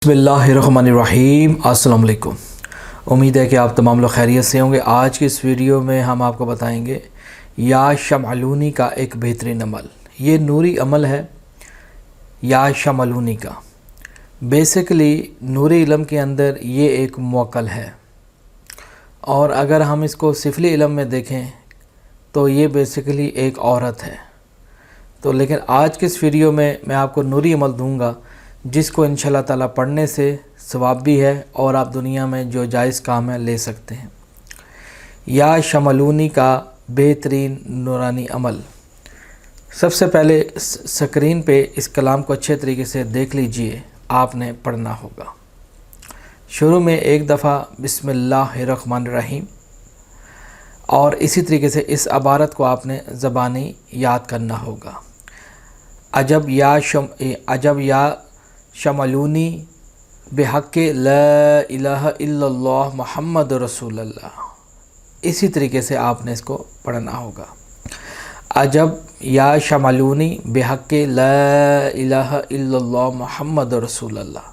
बिस्मिल्लाहिर्रहमानिर्रहीम। अस्सलाम वालेकुम। उम्मीद है कि आप तमाम लोग खैरियत से होंगे। आज की इस वीडियो में हम आपको बताएंगे या शमअलूनी का एक बेहतरीन अमल। ये नूरी अमल है या शमअलूनी का। बेसिकली नूरी इल्म के अंदर ये एक मुअक्कल है, और अगर हम इसको सिफली इल्म में देखें तो ये बेसिकली एक औरत है। तो लेकिन आज के इस वीडियो में मैं आपको नूरी अमल दूंगा जिसको इंशाअल्लाह ताला पढ़ने से सवाब भी है और आप दुनिया में जो जायज़ काम है ले सकते हैं। या शमअलूनी का बेहतरीन नूरानी अमल। सबसे पहले स्क्रीन पे इस कलाम को अच्छे तरीके से देख लीजिए, आपने पढ़ना होगा। शुरू में एक दफ़ा बिस्मिल्लाहिर्रहमानिर्रहीम, और इसी तरीके से इस इबारत को आपने ज़बानी याद करना होगा। अजब या शमअलूनी बिहक़्क़ि ला इलाहा इल्लल्लाह मुहम्मद रसूलुल्लाह। इसी तरीके से आपने इसको पढ़ना होगा। अजब या शमअलूनी बिहक़्क़ि ला इलाहा इल्लल्लाह मुहम्मद रसूलुल्लाह।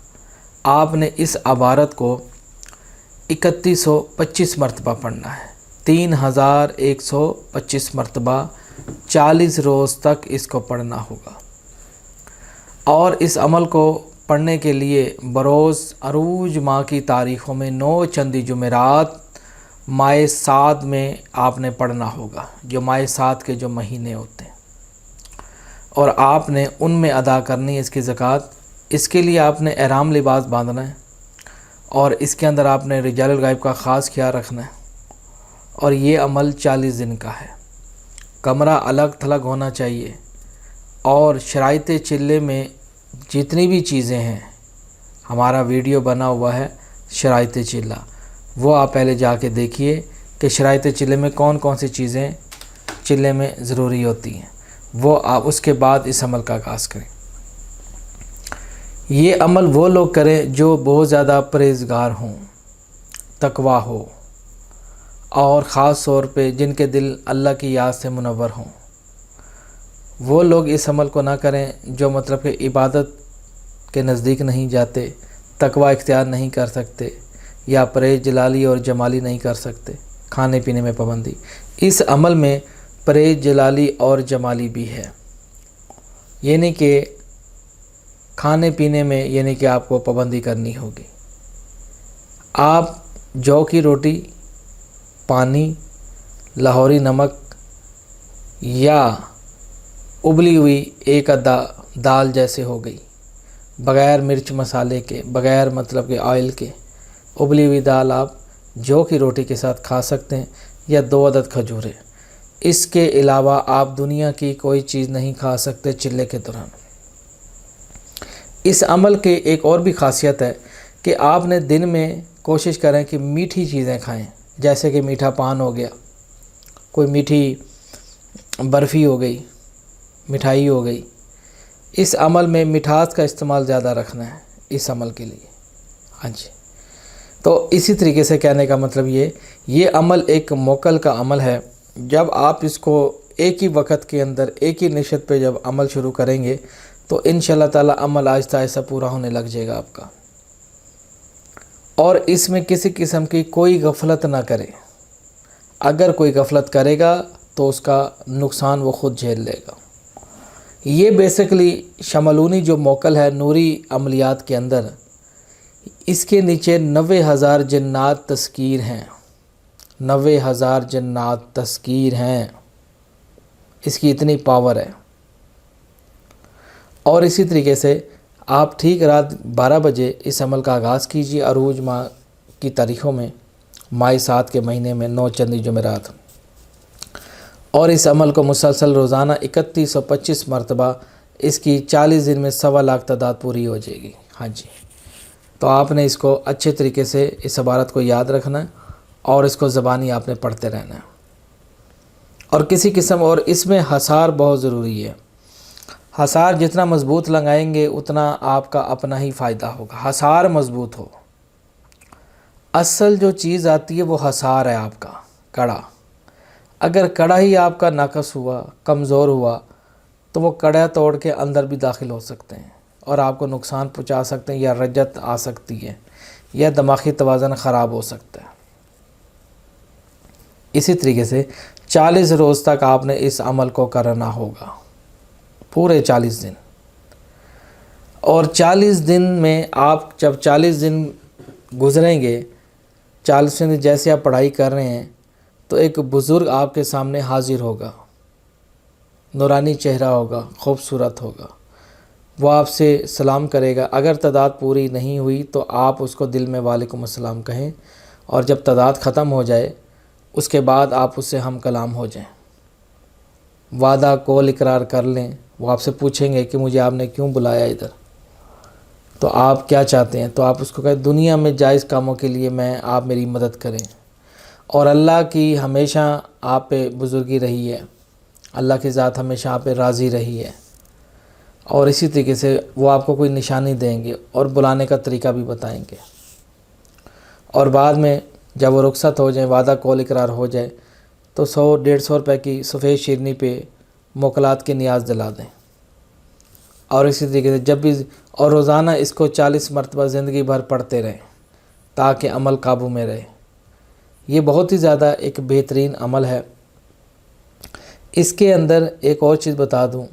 आपने इस इबारत को 3125 मरतबा पढ़ना है। 3125 मरतबा 40 रोज़ तक इसको पढ़ना होगा। और इस अमल को पढ़ने के लिए बरोज़ अरूज माह की तारीख़ों में 9 चंदी जुमेरात माह साद में आपने पढ़ना होगा, जो माह साद के जो महीने होते हैं, और आपने उनमें अदा करनी है इसकी ज़कात। इसके लिए आपने एहराम लिबास बांधना है, और इसके अंदर आपने रिजालुल गायब का ख़ास ख्याल रखना है। और ये अमल 40 दिन का है। कमरा अलग थलग होना चाहिए, और शराइत चिल्ले में जितनी भी चीज़ें हैं, हमारा वीडियो बना हुआ है शराइत चिल्ला, वो आप पहले जाके देखिए कि शराइत चिल्ले में कौन कौन सी चीज़ें चिल्ले में ज़रूरी होती हैं। वो आप उसके बाद इस अमल का आगाज़ करें। ये अमल वो लोग करें जो बहुत ज़्यादा परहेज़गार हों, तकवा हो, और ख़ास तौर पे जिनके दिल अल्लाह की याद से मुनव्वर हों। वो लोग इस अमल को ना करें जो मतलब कि इबादत के नज़दीक नहीं जाते, तकवा इख्तियार नहीं कर सकते, या परहेज़ जलाली और जमाली नहीं कर सकते। खाने पीने में पाबंदी, इस अमल में परहेज़ जलाली और जमाली भी है। यानी कि खाने पीने में यानी कि आपको पाबंदी करनी होगी। आप जौ की रोटी, पानी, लाहौरी नमक या उबली हुई एक अद्दा दाल जैसे हो गई, बग़ैर मिर्च मसाले के, बग़ैर मतलब के ऑयल के, उबली हुई दाल आप जौ की रोटी के साथ खा सकते हैं, या 2 अदद खजूरें। इसके अलावा आप दुनिया की कोई चीज़ नहीं खा सकते चिल्ले के दौरान। इस अमल के एक और भी ख़ासियत है कि आपने दिन में कोशिश करें कि मीठी चीज़ें खाएं, जैसे कि मीठा पान हो गया, कोई मीठी बर्फ़ी हो गई, मिठाई हो गई। इस अमल में मिठास का इस्तेमाल ज़्यादा रखना है इस अमल के लिए। हाँ जी, तो इसी तरीके से कहने का मतलब ये अमल एक मुअक्कल का अमल है। जब आप इसको एक ही वक्त के अंदर एक ही निशत पे जब अमल शुरू करेंगे तो इंशाअल्लाह ताला अमल आहिस्ता आहिस्ता पूरा होने लग जाएगा आपका। और इसमें किसी किस्म की कोई गफलत ना करें। अगर कोई गफलत करेगा तो उसका नुकसान वो ख़ुद झेल लेगा। ये बेसिकली शमअलूनी जो मुअक्कल है नूरी अमलियात के अंदर, इसके नीचे 90,000 जन्नात तस्कीर हैं। 90,000 जन्नात तस्कीर हैं, इसकी इतनी पावर है। और इसी तरीके से आप ठीक रात 12 बजे इस अमल का आगाज़ कीजिए। अरूज माह की तारीख़ों में माह सात के महीने में 9 चंदी जुमेरात, और इस अमल को मुसलसल रोज़ाना 3125 मरतबा, इसकी 40 दिन में 1.25 लाख तादाद पूरी हो जाएगी। हाँ जी, तो आपने इसको अच्छे तरीके से इस इबारत को याद रखना है, और इसको ज़बानी आपने पढ़ते रहना है। और किसी किस्म, और इसमें हसार बहुत ज़रूरी है। हसार जितना मज़बूत लगाएंगे उतना आपका अपना ही फ़ायदा होगा। हसार मज़बूत हो, असल जो चीज़ आती है वो हसार है आपका, कड़ा। अगर कड़ा ही आपका नाकस हुआ, कमज़ोर हुआ, तो वो कड़ा तोड़ के अंदर भी दाखिल हो सकते हैं اور آپ کو نقصان پہنچا سکتے ہیں، یا رجت آ سکتی ہے، یا دماغی توازن خراب ہو سکتا ہے۔ اسی طریقے سے 40 روز تک آپ نے اس عمل کو کرنا ہوگا، پورے 40 دن۔ اور 40 دن میں آپ جب 40 دن گزریں گے، 40 دن جیسے آپ پڑھائی کر رہے ہیں تو ایک بزرگ آپ کے سامنے حاضر ہوگا، نورانی چہرہ ہوگا، خوبصورت ہوگا، وہ آپ سے سلام کرے گا۔ اگر تعداد پوری نہیں ہوئی تو آپ اس کو دل میں وعلیکم السلام کہیں، اور جب تعداد ختم ہو جائے اس کے بعد آپ اس سے ہم کلام ہو جائیں، وعدہ قول اقرار کر لیں۔ وہ آپ سے پوچھیں گے کہ مجھے آپ نے کیوں بلایا ادھر، تو آپ کیا چاہتے ہیں، تو آپ اس کو کہیں دنیا میں جائز کاموں کے لیے آپ میری مدد کریں، اور اللہ کی ہمیشہ آپ پہ بزرگی رہی ہے، اللہ کی ذات ہمیشہ آپ پہ راضی رہی ہے۔ اور اسی طریقے سے وہ آپ کو کوئی نشانی دیں گے اور بلانے کا طریقہ بھی بتائیں گے، اور بعد میں جب وہ رخصت ہو جائیں، وعدہ قول اقرار ہو جائے، تو 100-150 روپے کی سفید شیرنی پہ موکلات کی نیاز دلا دیں۔ اور اسی طریقے سے جب بھی، اور روزانہ اس کو 40 مرتبہ زندگی بھر پڑھتے رہیں تاکہ عمل قابو میں رہے۔ یہ بہت ہی زیادہ ایک بہترین عمل ہے۔ اس کے اندر ایک اور چیز بتا دوں،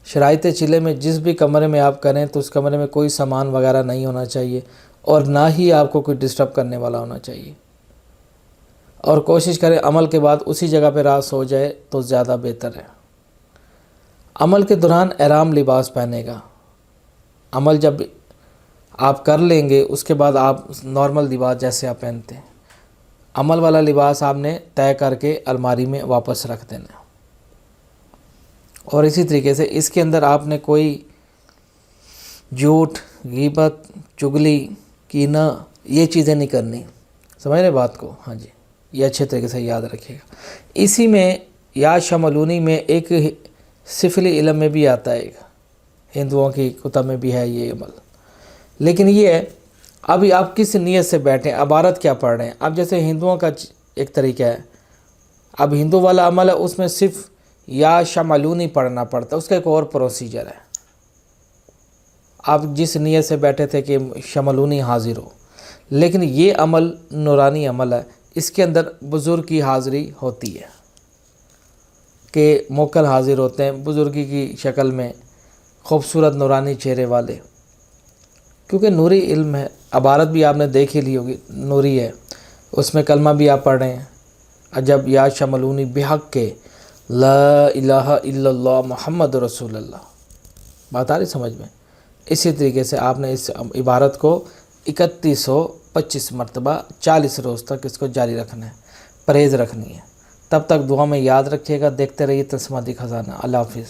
شرائط چلے میں جس بھی کمرے میں آپ کریں تو اس کمرے میں کوئی سامان وغیرہ نہیں ہونا چاہیے، اور نہ ہی آپ کو کوئی ڈسٹرب کرنے والا ہونا چاہیے، اور کوشش کریں عمل کے بعد اسی جگہ پہ رات ہو جائے تو زیادہ بہتر ہے۔ عمل کے دوران احرام لباس پہنے گا۔ عمل جب آپ کر لیں گے اس کے بعد آپ نارمل لباس جیسے آپ پہنتے ہیں، عمل والا لباس آپ نے طے کر کے الماری میں واپس رکھ دینا۔ اور اسی طریقے سے اس کے اندر آپ نے کوئی جھوٹ، غیبت، چگلی، کینہ، یہ چیزیں نہیں کرنی۔ سمجھ رہے بات کو؟ ہاں جی، یہ اچھے طریقے سے یاد رکھیے گا۔ اسی میں یا شمعلونی میں ایک سفلی علم میں بھی آتا ہے، ہندوؤں کی کتب میں بھی ہے یہ عمل، لیکن یہ ہے ابھی آپ کس نیت سے بیٹھیں، عبارت کیا پڑھ رہے ہیں۔ اب جیسے ہندوؤں کا ایک طریقہ ہے، اب ہندو والا عمل ہے، اس میں صرف یا شمعلونی پڑھنا پڑتا ہے، اس کا ایک اور پروسیجر ہے۔ آپ جس نیت سے بیٹھے تھے کہ شمعلونی حاضر ہو، لیکن یہ عمل نورانی عمل ہے، اس کے اندر بزرگ کی حاضری ہوتی ہے کہ موکل حاضر ہوتے ہیں بزرگی کی شکل میں، خوبصورت نورانی چہرے والے، کیونکہ نوری علم ہے۔ عبارت بھی آپ نے دیکھ ہی لی ہوگی، نوری ہے، اس میں کلمہ بھی آپ پڑھ رہے ہیں، عجب یا شمعلونی بحق کے لا الہ الا اللہ محمد رسول اللہ۔ بات آ رہی سمجھ میں؟ اسی طریقے سے آپ نے اس عبارت کو 3125 مرتبہ 40 روز تک اس کو جاری رکھنا ہے، پرہیز رکھنی ہے۔ تب تک دعا میں یاد رکھیے گا۔ دیکھتے رہیے تسماتی خزانہ۔ اللہ حافظ۔